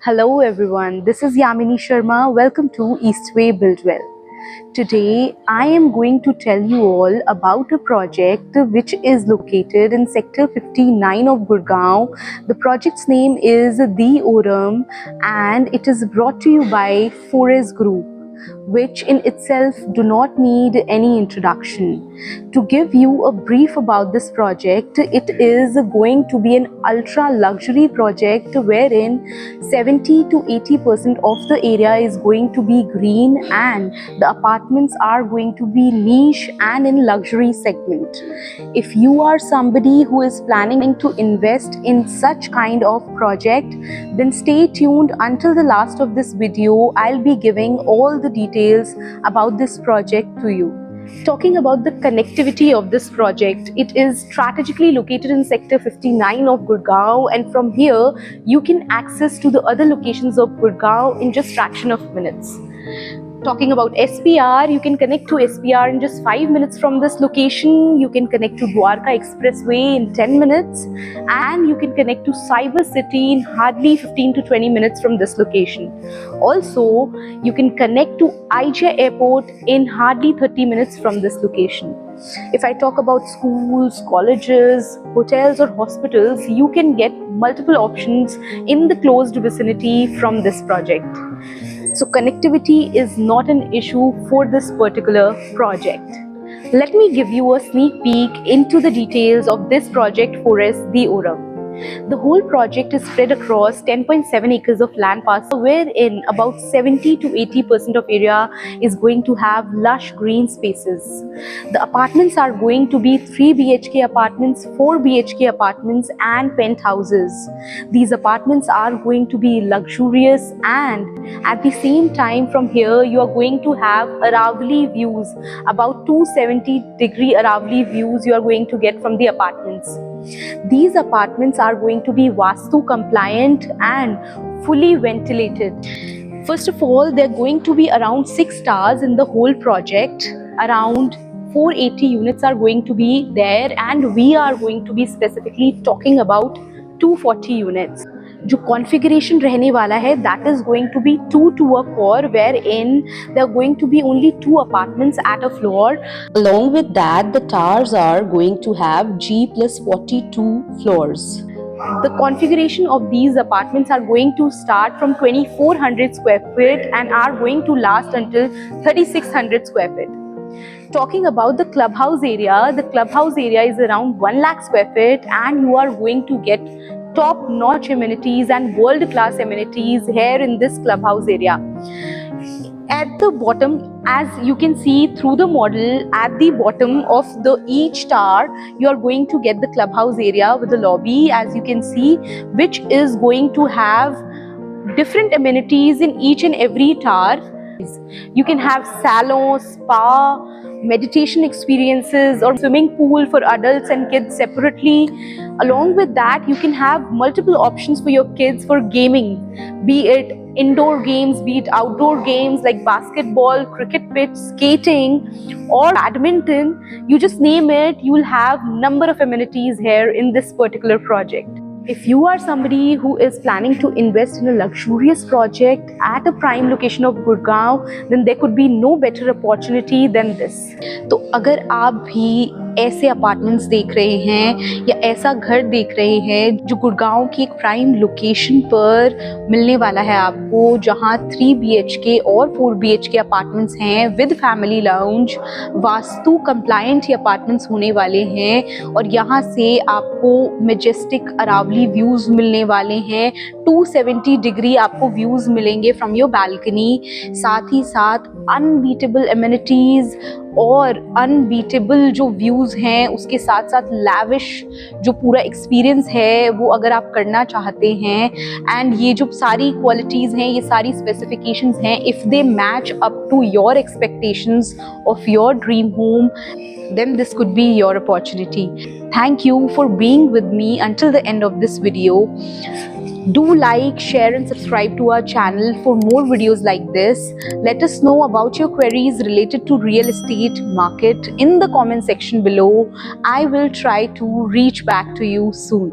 Hello everyone, this is Yamini Sharma. Welcome to Eastway Buildwell. Today I am going to tell you all about a project which is located in Sector 59 of Gurgaon. The project's name is The Orem and it is brought to you by Forest Group, which in itself do not need any introduction. To give you a brief about this project, it is going to be an ultra luxury project wherein 70 to 80% of the area is going to be green and the apartments are going to be niche and in luxury segment. If you are somebody who is planning to invest in such kind of project, then stay tuned until the last of this video. I'll be giving all the details about this project to you. Talking about the connectivity of this project, it is strategically located in Sector 59 of Gurgaon, and from here you can access to the other locations of Gurgaon in just fraction of minutes. Talking about SPR, you can connect to SPR in just 5 minutes from this location. You can connect to Dwarka Expressway in 10 minutes, and you can connect to Cyber City in hardly 15 to 20 minutes from this location. Also, you can connect to IJ Airport in hardly 30 minutes from this location. If I talk about schools, colleges, hotels or hospitals, you can get multiple options in the closed vicinity from this project. So connectivity is not an issue for this particular project. Let me give you a sneak peek into the details of this project Forest The Orem. The whole project is spread across 10.7 acres of land parcel, wherein about 70 to 80% of area is going to have lush green spaces. The apartments are going to be 3 BHK apartments, 4 BHK apartments and penthouses. These apartments are going to be luxurious, and at the same time from here you are going to have Aravali views, about 270-degree Aravali views you are going to get from the apartments. These apartments are going to be Vastu compliant and fully ventilated. First of all, there are going to be around 6 stars in the whole project. Around 480 units are going to be there, and we are going to be specifically talking about 240 units. जो configuration रहने वाला है, that is going to be 2 to a core, wherein there are going to be only 2 apartments at a floor. Along with that, the towers are going to have G plus 42 floors. The configuration of these apartments are going to start from 2400 square feet and are going to last until 3600 square feet. Talking about the clubhouse area is around 1 lakh square feet, and you are going to get top-notch amenities and world-class amenities here in this clubhouse area. At the bottom, as you can see through the model, at the bottom of each tower, you are going to get the clubhouse area with the lobby, as you can see, which is going to have different amenities in each and every tower. You can have salon, spa, meditation experiences or swimming pool for adults and kids separately. Along with that, you can have multiple options for your kids for gaming, be it indoor games, be it outdoor games like basketball, cricket pitch, skating or badminton. You just name it, you will have number of amenities here in this particular project. If you are somebody who is planning to invest in a luxurious project at a prime location of Gurgaon, then there could be no better opportunity than this. तो अगर आप भी ऐसे apartments देख रहे हैं या ऐसा घर देख रहे हैं जो गुड़गांव की एक प्राइम लोकेशन पर मिलने वाला है आपको, जहां 3 BHK और 4 BHK अपार्टमेंट्स हैं with family lounge, vastu compliant ये अपार्टमेंट्स होने वाले हैं और यहां से आपको मेजेस्टिक अरावली व्यूज मिलने वाले हैं। 270 डिग्री आपको व्यूज मिलेंगे फ्रॉम योर बालकनी, साथ ही साथ अनबीटेबल एमिनिटीज और अनबीटेबल जो व्यूज़ हैं, उसके साथ साथ लैविश जो पूरा एक्सपीरियंस है वो अगर आप करना चाहते हैं, एंड ये जो सारी क्वालिटीज़ हैं, ये सारी स्पेसिफिकेशंस हैं, if they match up to your expectations of your dream home, then this could be your opportunity. Thank you for being with me until the end of this video. Do like, share and subscribe to our channel for more videos like this. Let us know about your queries related to real estate market in the comment section below. I will try to reach back to you soon.